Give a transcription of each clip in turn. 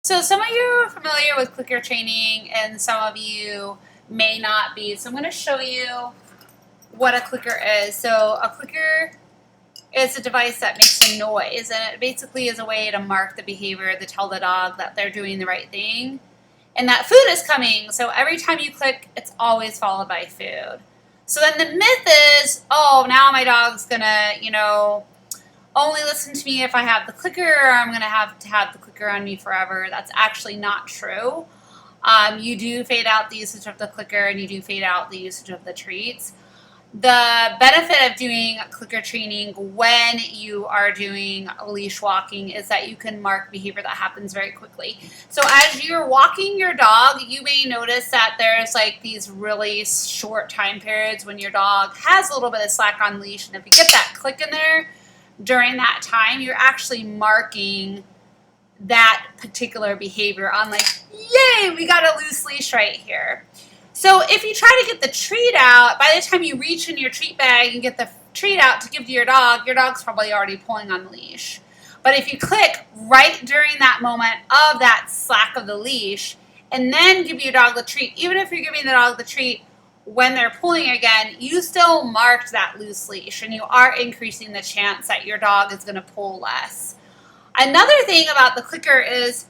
So some of you are familiar with clicker training and some of you may not be. So I'm going to show you what a clicker is. So a clicker is a device that makes a noise, and it basically is a way to mark the behavior, to tell the dog that they're doing the right thing and that food is coming. So every time you click, it's always followed by food. So then the myth is, oh, now my dog's going to, only listen to me if I have the clicker, or I'm going to have the clicker on me forever. That's actually not true. You do fade out the usage of the clicker, and you do fade out the usage of the treats. The benefit of doing clicker training when you are doing leash walking is that you can mark behavior that happens very quickly. So as you're walking your dog, you may notice that there's like these really short time periods when your dog has a little bit of slack on leash, and if you get that click in there, during that time, you're actually marking that particular behavior on like, yay, we got a loose leash right here. So if you try to get the treat out, by the time you reach in your treat bag and get the treat out to give to your dog's probably already pulling on the leash. But if you click right during that moment of that slack of the leash and then give your dog the treat, even if you're giving the dog the treat when they're pulling again, you still marked that loose leash, and you are increasing the chance that your dog is going to pull less. Another thing about the clicker is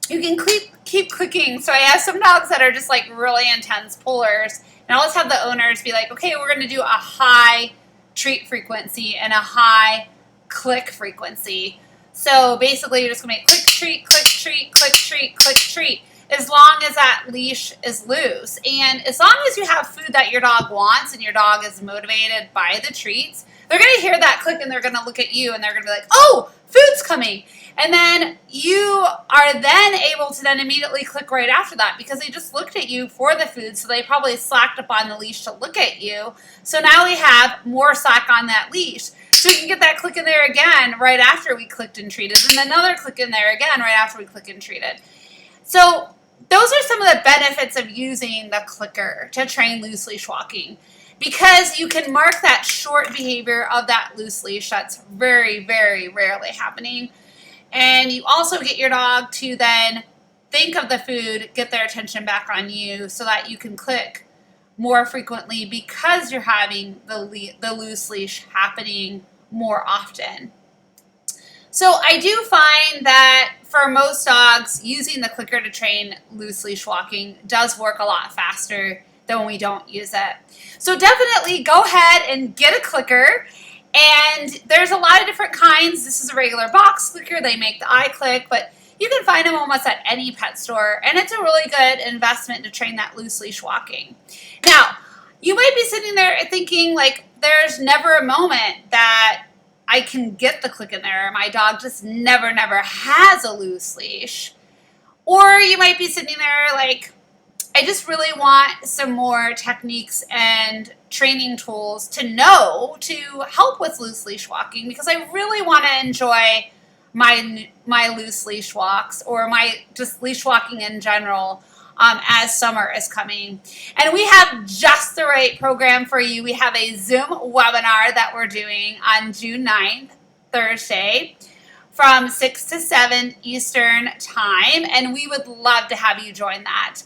you can keep clicking. So I have some dogs that are just like really intense pullers, and I always have the owners be like, okay, we're going to do a high treat frequency and a high click frequency. So basically you're just going to make click, treat, click, treat, click, treat, click, treat, as long as that leash is loose. And as long as you have food that your dog wants and your dog is motivated by the treats, they're going to hear that click and they're going to look at you and they're going to be like, oh, food's coming. And then you are then able to then immediately click right after that because they just looked at you for the food, so they probably slacked up on the leash to look at you. So now we have more slack on that leash. So we can get that click in there again right after we clicked and treated, and another click in there again right after we click and treated. So those are some of the benefits of using the clicker to train loose leash walking, because you can mark that short behavior of that loose leash that's very, very rarely happening. And you also get your dog to then think of the food, get their attention back on you so that you can click more frequently because you're having the loose leash happening more often. So I do find that for most dogs, using the clicker to train loose leash walking does work a lot faster than when we don't use it. So definitely go ahead and get a clicker. And there's a lot of different kinds. This is a regular box clicker. They make the eye click, but you can find them almost at any pet store. And it's a really good investment to train that loose leash walking. Now, you might be sitting there thinking like, there's never a moment that I can get the click in there. My dog just never has a loose leash. Or you might be sitting there like, I just really want some more techniques and training tools to know to help with loose leash walking, because I really want to enjoy my loose leash walks, or my just leash walking in general, as summer is coming. And we have just the right program for you. We have a Zoom webinar that we're doing on June 9th, Thursday, from 6 to 7 Eastern time, and we would love to have you join that.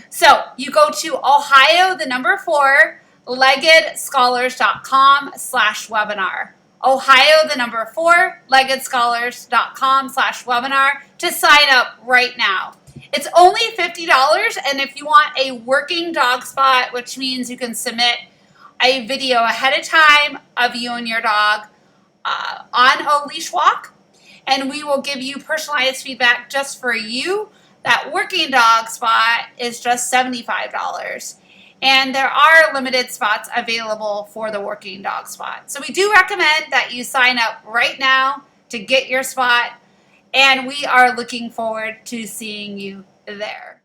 So you go to Ohio, the number 4, leggedscholars.com/webinar. Ohio, the number 4, leggedscholars.com/webinar to sign up right now. It's only $50, and if you want a working dog spot, which means you can submit a video ahead of time of you and your dog on a leash walk, and we will give you personalized feedback just for you, that working dog spot is just $75. And there are limited spots available for the working dog spot. So we do recommend that you sign up right now to get your spot, and we are looking forward to seeing you there.